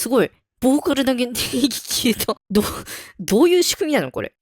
すごい。ボーカルだけ電気消えた。どういう仕組みなのこれ。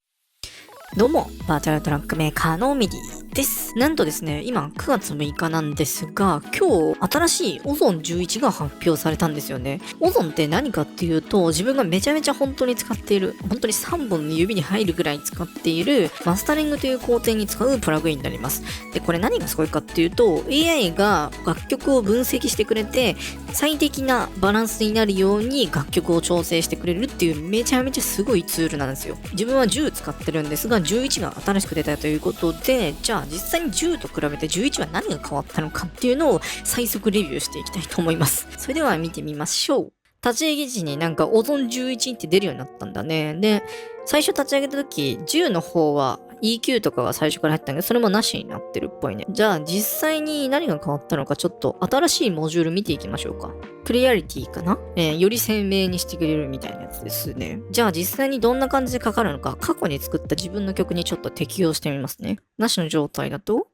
どうも、バーチャルトラックメーカーのミディです。なんとですね、今9月6日なんですが、今日新しいオゾン11が発表されたんですよね。オゾンって何かっていうと、自分がめちゃめちゃ本当に使っている、本当に3本の指に入るぐらい使っている、マスタリングという工程に使うプラグインになります。で、これ何がすごいかっていうと、AI が楽曲を分析してくれて、最適なバランスになるように楽曲を調整してくれるっていうめちゃめちゃすごいツールなんですよ。自分は10使ってるんですが、11が新しく出たということで、じゃあ実際に10と比べて11は何が変わったのかっていうのを最速レビューしていきたいと思います。それでは見てみましょう。立ち上げ時になんかオゾン11って出るようになったんだね。で、最初立ち上げた時、10の方は EQ とかが最初から入ったんだけど、それもなしになってるっぽいね。じゃあ実際に何が変わったのかちょっと新しいモジュール見ていきましょうか。クリアリティかな、より鮮明にしてくれるみたいなやつですね。じゃあ実際にどんな感じでかかるのか、過去に作った自分の曲にちょっと適用してみますね。なしの状態だと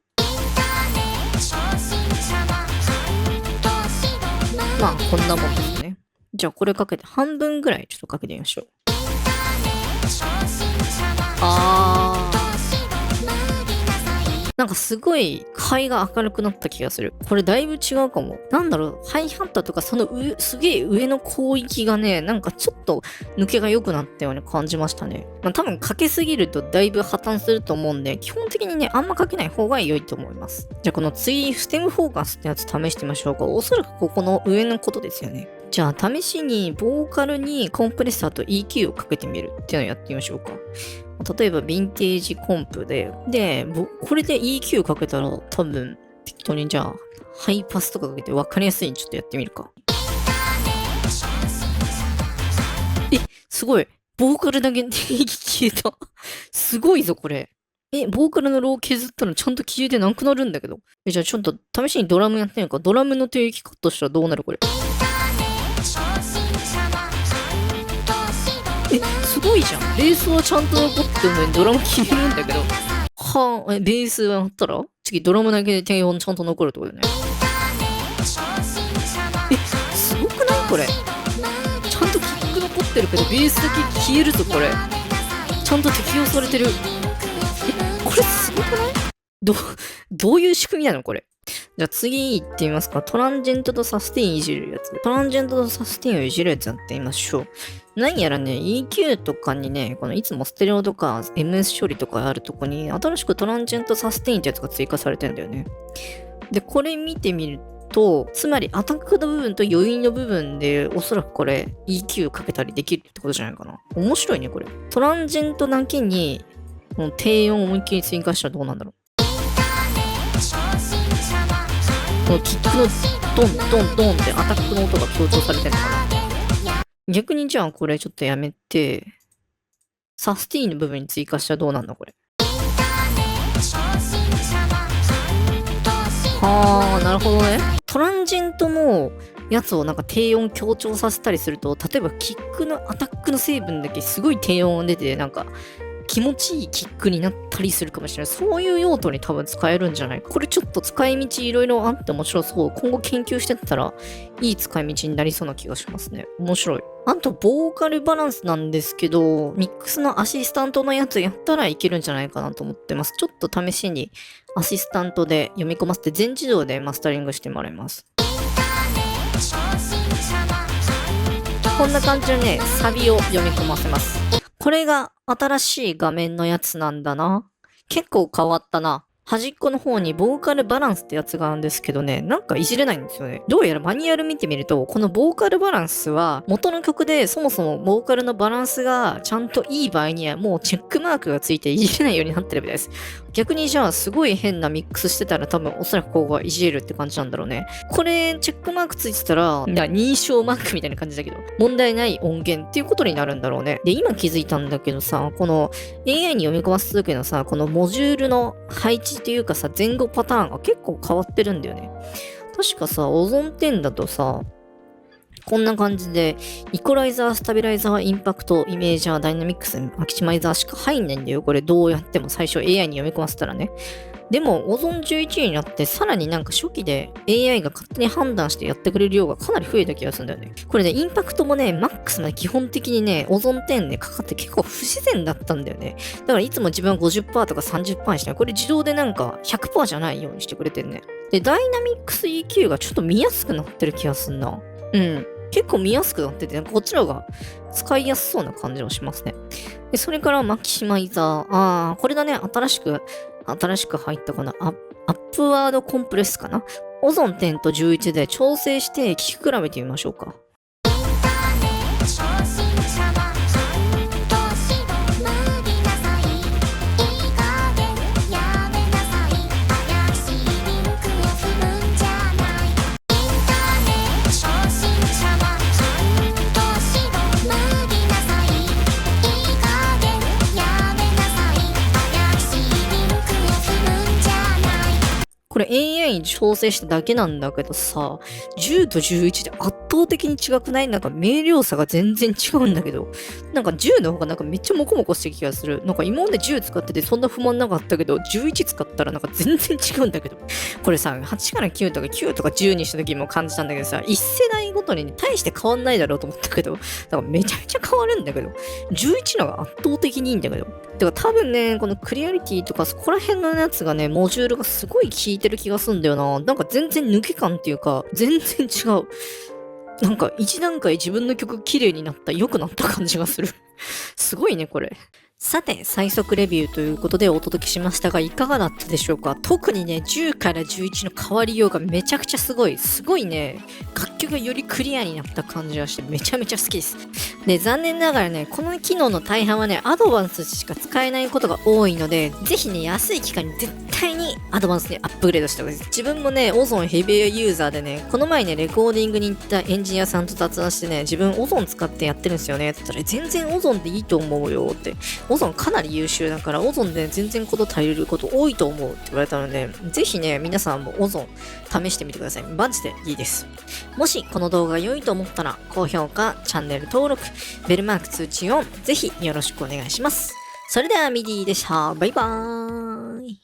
まあこんなもんですね。じゃあこれかけて半分ぐらいちょっとかけてみましょう。なんかすごい肺が明るくなった気がする。これだいぶ違うかも。なんだろう、ハイハンターとかそのすげえ上の広域がね、なんかちょっと抜けが良くなったように感じましたね。まあ多分かけすぎるとだいぶ破綻すると思うんで、基本的にね、あんまかけない方が良いと思います。じゃあこの次、ステムフォーカスってやつ試してみましょうか。おそらくここの上のことですよね。じゃあ試しにボーカルにコンプレッサーと EQ をかけてみるっていうのをやってみましょうか。例えば、ヴィンテージコンプで、これで EQ かけたら多分、適当にじゃあ、ハイパスとかかけて分かりやすいにちょっとやってみるか。すごい。ボーカルだけ電気消えた。すごいぞ、これ。ボーカルのロー削ったらちゃんと消えてなくなるんだけど。じゃあちょっと試しにドラムやってみるか。ドラムの定域カットしたらどうなるこれ。すごいじゃん。ベースはちゃんと残ってるのにドラム消えるんだけど。ベースはあったら次ドラムだけで低音ちゃんと残るってことだよね。すごくないこれ。ちゃんとキック残ってるけど、ベースだけ消えるぞ、これ。ちゃんと適用されてる。これすごくないどういう仕組みなのこれ。じゃあ次行ってみますか。トランジェントとサステインいじるやつ。トランジェントとサステインをいじるやつやってみましょう。何やらね、EQ とかにね、このいつもステレオとか MS 処理とかあるとこに、新しくトランジェントサステインってやつが追加されてんだよね。で、これ見てみると、つまりアタックの部分と余韻の部分で、おそらくこれ EQ かけたりできるってことじゃないかな。面白いね、これ。トランジェントだけに、この低音を思いっきり追加したらどうなんだろう。このキックのドンドンドンってアタックの音が強調されてるのかな。逆にじゃあこれちょっとやめて、サスティーンの部分に追加したらどうなんだこれ。なるほどね。トランジェントのやつをなんか低音強調させたりすると、例えばキックのアタックの成分だけすごい低音出て、なんか気持ちいいキックになったりするかもしれない。そういう用途に多分使えるんじゃないか。これちょっと使い道いろいろあって面白そう。今後研究してったらいい使い道になりそうな気がしますね。面白い。あと、ボーカルバランスなんですけど、ミックスのアシスタントのやつやったらいけるんじゃないかなと思ってます。ちょっと試しにアシスタントで読み込ませて全自動でマスタリングしてもらいます。こんな感じでね、サビを読み込ませます。これが新しい画面のやつなんだな。結構変わったな。端っこの方にボーカルバランスってやつがあるんですけどね、なんかいじれないんですよね。どうやらマニュアル見てみると、このボーカルバランスは元の曲でそもそもボーカルのバランスがちゃんといい場合にはもうチェックマークがついていじれないようになってるみたいです。逆にじゃあすごい変なミックスしてたら多分おそらくここがいじれるって感じなんだろうね。これチェックマークついてたら認証マークみたいな感じだけど問題ない音源っていうことになるんだろうね。で今気づいたんだけどさ、この AI に読み込ませた時のさ、このモジュールの配置っていうかさ、前後パターンが結構変わってるんだよね。確かさ、オゾン10だとさ、こんな感じで、イコライザー、スタビライザー、インパクト、イメージャー、ダイナミックス、マキシマイザーしか入んないんだよ。これどうやっても最初 AI に読み込ませたらね。でも、オゾン11になって、さらになんか初期で AI が勝手に判断してやってくれる量がかなり増えた気がするんだよね。これね、インパクトもね、マックスまで基本的にね、オゾン10ね、かかって結構不自然だったんだよね。だからいつも自分は50%とか30%にしてこれ自動でなんか100%じゃないようにしてくれてんね。で、ダイナミックス EQ がちょっと見やすくなってる気がすんな。うん。結構見やすくなってて、こっちの方が使いやすそうな感じもしますね。で、それからマキシマイザー。これだね。新しく入ったかな。アップワードコンプレスかな。オゾン10と11で調整して聞き比べてみましょうか。これ AI に調整しただけなんだけどさ、10と11で圧倒的に違くない？なんか明瞭さが全然違うんだけど、なんか10の方がなんかめっちゃモコモコしてる気がする。なんか今まで10使っててそんな不満なかったけど、11使ったらなんか全然違うんだけど。これさ、8から9とか9とか10にした時も感じたんだけどさ、1世代ごとに大して変わんないだろうと思ったけど、なんかめちゃめちゃ変わるんだけど、11のが圧倒的にいいんだけど。てか多分ね、このクリアリティとかそこら辺のやつがね、モジュールがすごい効いてる気がすんだよな。なんか全然抜け感っていうか、全然違う。なんか一段階自分の曲綺麗になった、良くなった感じがする。すごいね、これ。さて、最速レビューということでお届けしましたが、いかがだったでしょうか？特にね、10から11の変わりようがめちゃくちゃすごい。すごいね、楽曲がよりクリアになった感じがして、めちゃめちゃ好きです。で、残念ながらね、この機能の大半はね、アドバンスしか使えないことが多いので、ぜひね、安い期間に絶対にアドバンスにアップグレードしてほしいです。自分もね、オゾンヘビーユーザーでね、この前ね、レコーディングに行ったエンジニアさんと雑談してね、自分オゾン使ってやってるんですよね。って言ったら、全然オゾンでいいと思うよって。オゾンかなり優秀だから、オゾンで全然こと足りること多いと思うって言われたので、ぜひね、皆さんもオゾン試してみてください。マジでいいです。もしこの動画が良いと思ったら、高評価、チャンネル登録、ベルマーク通知オン、ぜひよろしくお願いします。それではミディでした。バイバーイ。